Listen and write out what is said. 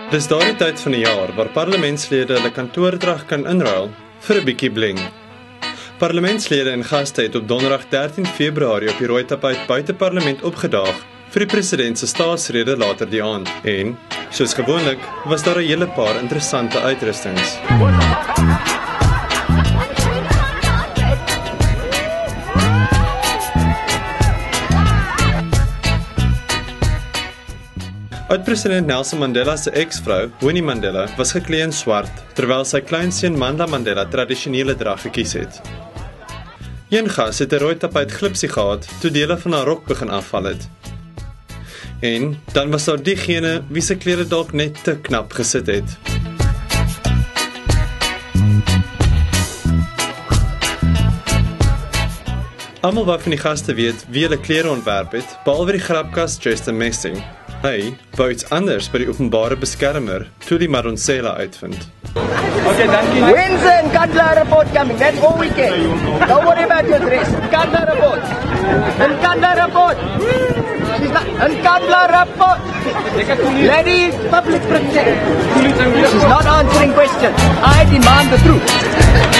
Dis daardie tyd van die jaar waar parlementslede hulle kantoordrag kan inruil vir 'n bietjie bling. Parlementslede en gaste het op donderdag 13 Februarie op die rooi tapuit buite parlement opgedaag vir die president se staatsrede later die aand. En, soos gewoonlik, was daar 'n hele paar interessante uitrustings. Oud-president Nelson Mandela se ex-vrou, Winnie Mandela, was geklee in swart, terwyl sy kleinseun Mandla Mandela tradisionele drag gekies het. Een gas het 'n rooi tapuit glipsie gehad toe dele van haar rok begin afval het. En dan was daar diegene wie se klere dalk net te knap gesit het. Almal wou van die gaste weet wie hulle klere ontwerp het, behalwe die grapkas Justin Messing. Hy wou iets anders by die openbare beskermer toe die Madonsela uitvind. Okay, dankie. Windsor and Kandla report coming, that's all we get. Don't worry about your dress. Kandla report. And Kandla report. And Kandla report. Lady public protector. She's not answering questions. I demand the truth.